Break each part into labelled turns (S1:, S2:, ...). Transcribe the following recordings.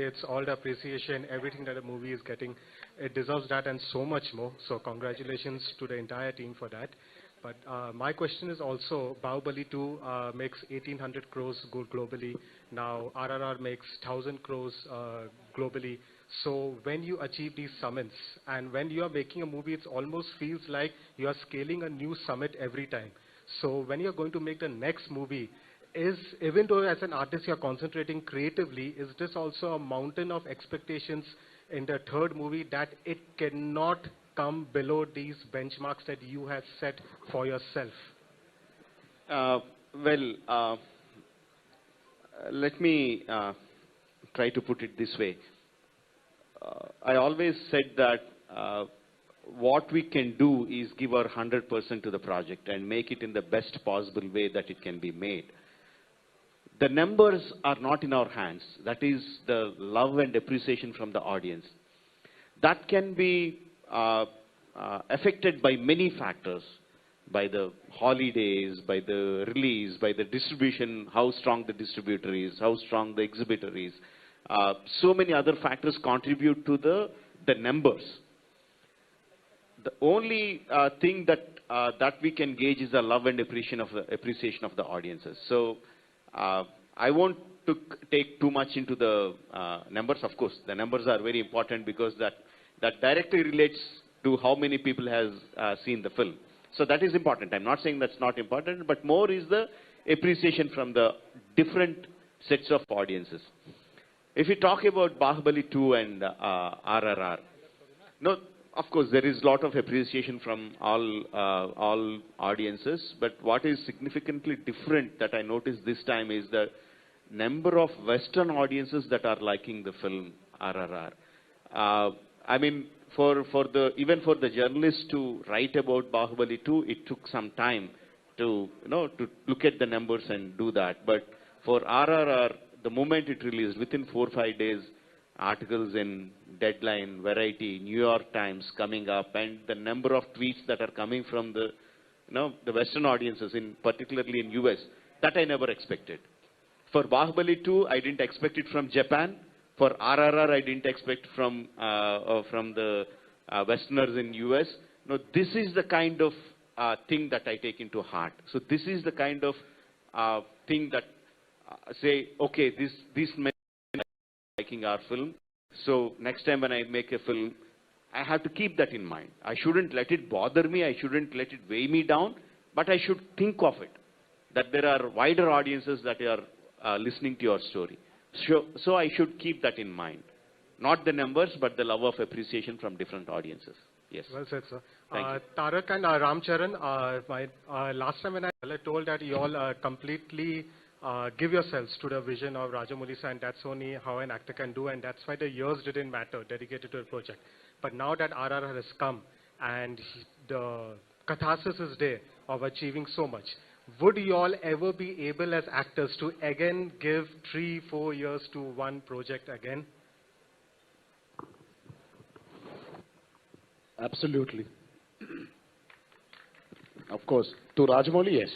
S1: It's all the appreciation, everything that the movie is getting. It deserves that and so much more. So congratulations to the entire team for that. But my question is also, Bahubali 2 makes 1,800 crores globally. Now RRR makes 1,000 crores globally. So when you achieve these summits and when you are making a movie, it almost feels like you are scaling a new summit every time. So when you're going to make the next movie, even though as an artist you're concentrating creatively, is this also a mountain of expectations in the third movie that it cannot come below these benchmarks that you have set for yourself?
S2: Let me try to put it this way. I always said that what we can do is give our 100% to the project and make it in the best possible way that it can be made. The numbers are not in our hands. That is the love and appreciation from the audience. That can be affected by many factors, by the holidays, by the release, by the distribution, how strong the distributor is, how strong the exhibitor is. So many other factors contribute to the numbers. The only thing that we can gauge is the love and appreciation of the audiences. So I won't take too much into the numbers. Of course, the numbers are very important because that directly relates to how many people has seen the film. So that is important. I'm not saying that's not important, but more is the appreciation from the different sets of audiences. If you talk about Bahubali 2 and RRR, no, of course there is a lot of appreciation from all audiences, but what is significantly different that I noticed this time is the number of Western audiences that are liking the film RRR. I mean, even for the journalists to write about Bahubali 2, it took some time to look at the numbers and do that. But for RRR, the moment it released, within 4 or 5 days, articles in Deadline, Variety, New York Times coming up, and the number of tweets that are coming from the Western audiences, particularly in US, that I never expected. For Bahubali 2, I didn't expect it from Japan. For RRR, I didn't expect from the Westerners in US. No, this is the kind of thing that I take into heart. So this is the kind of thing that say, okay, these men are liking our film. So next time when I make a film, I have to keep that in mind. I shouldn't let it bother me. I shouldn't let it weigh me down. But I should think of it, that there are wider audiences that are listening to your story. So I should keep that in mind. Not the numbers, but the love of appreciation from different audiences. Yes.
S1: Well said, sir.
S2: Thank you.
S1: Tarak and Ramcharan, last time when I told that you all completely give yourselves to the vision of Rajamouli sir, and that's only how an actor can do, and that's why the years didn't matter, dedicated to a project. But now that RRR has come, and the catharsis is there of achieving so much, would you all ever be able as actors to again give 3-4 years to one project again?
S3: Absolutely. Of course, to Rajamouli, yes.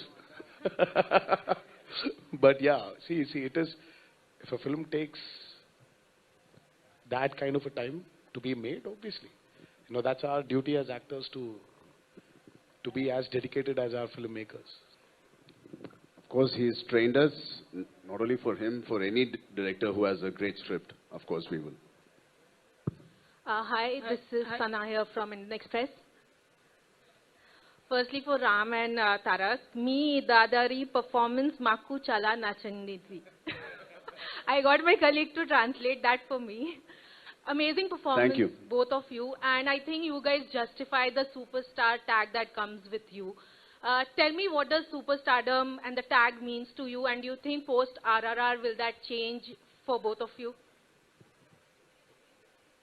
S3: But yeah, see, it is, if a film takes that kind of a time to be made, obviously, that's our duty as actors to be as dedicated as our filmmakers.
S4: Of course, he's trained us, not only for him, for any director who has a great script. Of course, we will.
S5: Hi, this is Sana here from Indian Express. Firstly, for Ram and Tarak, me dadari performance maku chala nachandi. I got my colleague to translate that for me. Amazing performance,
S4: Thank you.
S5: both of you, and I think you guys justify the superstar tag that comes with you. Tell me, what does superstardom and the tag means to you, and do you think post RRR will that change for both of you?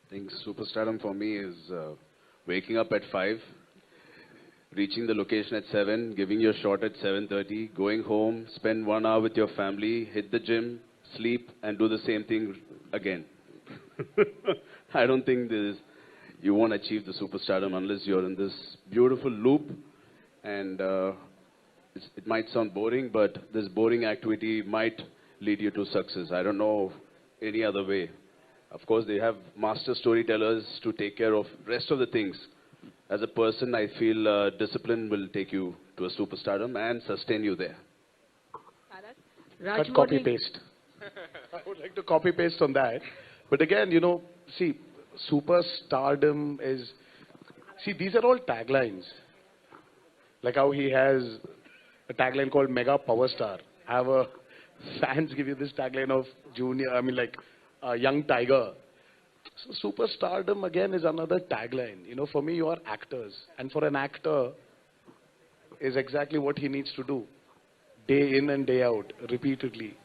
S4: I think superstardom for me is waking up at 5, reaching the location at 7, giving your shot at 7:30, going home, spend 1 hour with your family, hit the gym, sleep, and do the same thing again. I don't think you won't achieve the superstardom unless you're in this beautiful loop. And it might sound boring, but this boring activity might lead you to success. I don't know any other way. Of course, they have master storytellers to take care of rest of the things. As a person, I feel discipline will take you to a superstardom and sustain you there.
S3: Cut, copy, paste. I would like to copy paste on that. But again, you know, see, superstardom is... See, these are all taglines. Like how he has a tagline called Mega Power Star. Fans give you this tagline of junior, young tiger. So superstardom again is another tagline. You know, for me, you are actors. And for an actor, is exactly what he needs to do. Day in and day out, repeatedly.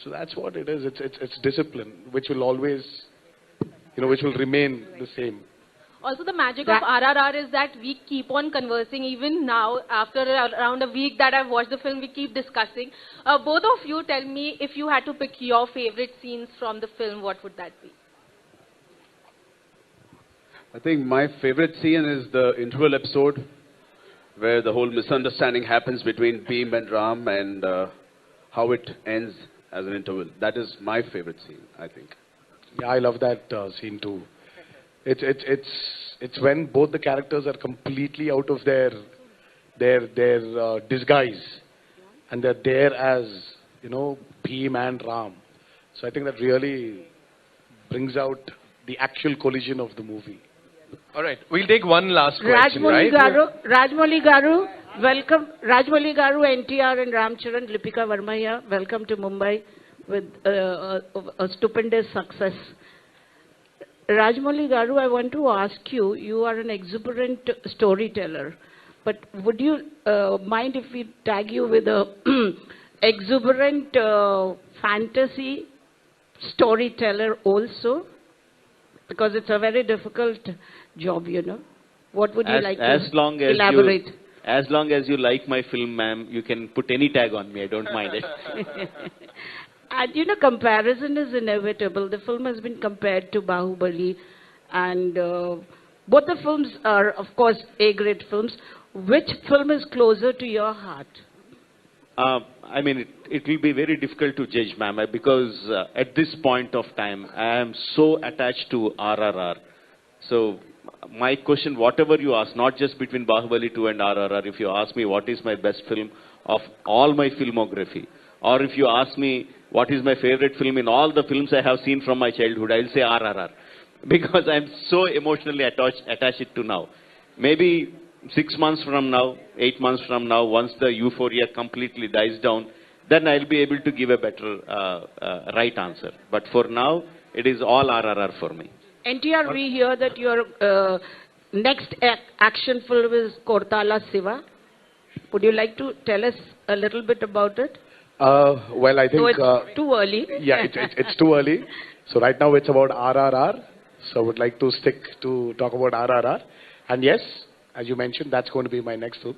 S3: So that's what it is. It's discipline, which will always, you know, which will remain the same.
S5: Also, the magic of RRR is that we keep on conversing. Even now, after around a week that I've watched the film, we keep discussing. Both of you tell me, if you had to pick your favorite scenes from the film, what would that be?
S4: I think my favorite scene is the interval episode where the whole misunderstanding happens between Bhim and Ram and how it ends as an interval. That is my favorite scene, I think.
S3: Yeah, I love that scene too. It's when both the characters are completely out of their disguise, and they're there as, you know, Bhim and Ram. So I think that really brings out the actual collision of the movie.
S6: All right, we'll take one last question,
S7: Rajamouli Garu, welcome. Rajamouli Garu, NTR and Ramcharan, Lipika Verma here. Welcome to Mumbai with a stupendous success. Rajamouli Garu, I want to ask you, you are an exuberant storyteller, but would you mind if we tag you with a exuberant fantasy storyteller also? Because it's a very difficult job, you know. What would you like to elaborate?
S2: As long as you like my film, ma'am, you can put any tag on me. I don't mind it.
S7: And you know, comparison is inevitable. The film has been compared to Bahubali, and both the films are, of course, A-grade films. Which film is closer to your heart?
S2: I mean, it will be very difficult to judge, ma'am, because at this point of time, I am so attached to RRR. So, my question, whatever you ask, not just between Bahubali 2 and RRR, if you ask me what is my best film of all my filmography, or if you ask me what is my favorite film in all the films I have seen from my childhood, I will say RRR. Because I am so emotionally attached it to now. Maybe 6 months from now, 8 months from now, once the euphoria completely dies down, then I'll be able to give a better right answer. But for now, it is all RRR for me.
S7: NTR, we hear that your next action film is Kortala Siva. Would you like to tell us a little bit about it?
S3: Well, I think...
S7: So it's too early.
S3: Yeah, it's too early. So right now it's about RRR. So I would like to stick to talk about RRR. And yes, as you mentioned, that's going to be my next film.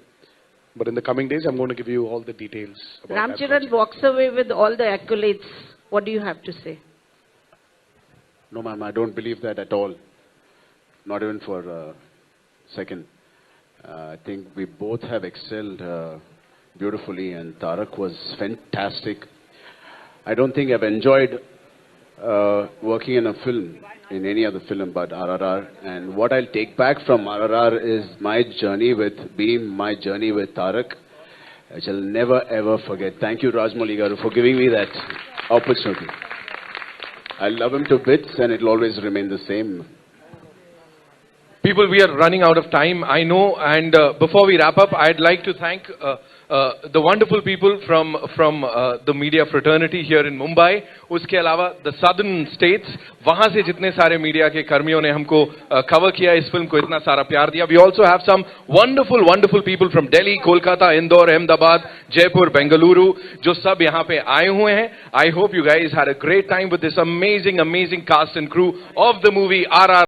S3: But in the coming days, I'm going to give you all the details.
S7: Ramcharan walks away with all the accolades. What do you have to say?
S4: No, ma'am, I don't believe that at all. Not even for a second. I think we both have excelled beautifully, and Tarak was fantastic. I don't think I've enjoyed working in a film, in any other film but RRR. And what I'll take back from RRR is my journey with Bhim, my journey with Tarak, which I'll never ever forget. Thank you, Rajamouli Garu, for giving me that opportunity. I love him to bits, and it'll always remain the same.
S6: People, we are running out of time, I know, and before we wrap up, I'd like to thank the wonderful people from the media fraternity here in Mumbai. उसके अलावा the southern states, वहाँ से जितने सारे media के कर्मियों ने हमको cover किया, इस फिल्म को इतना सारा प्यार दिया. We also have some wonderful people from Delhi, Kolkata, Indore, Ahmedabad, Jaipur, Bengaluru, जो सब यहाँ पे आए हुए हैं. I hope you guys had a great time with this amazing cast and crew of the movie RRR.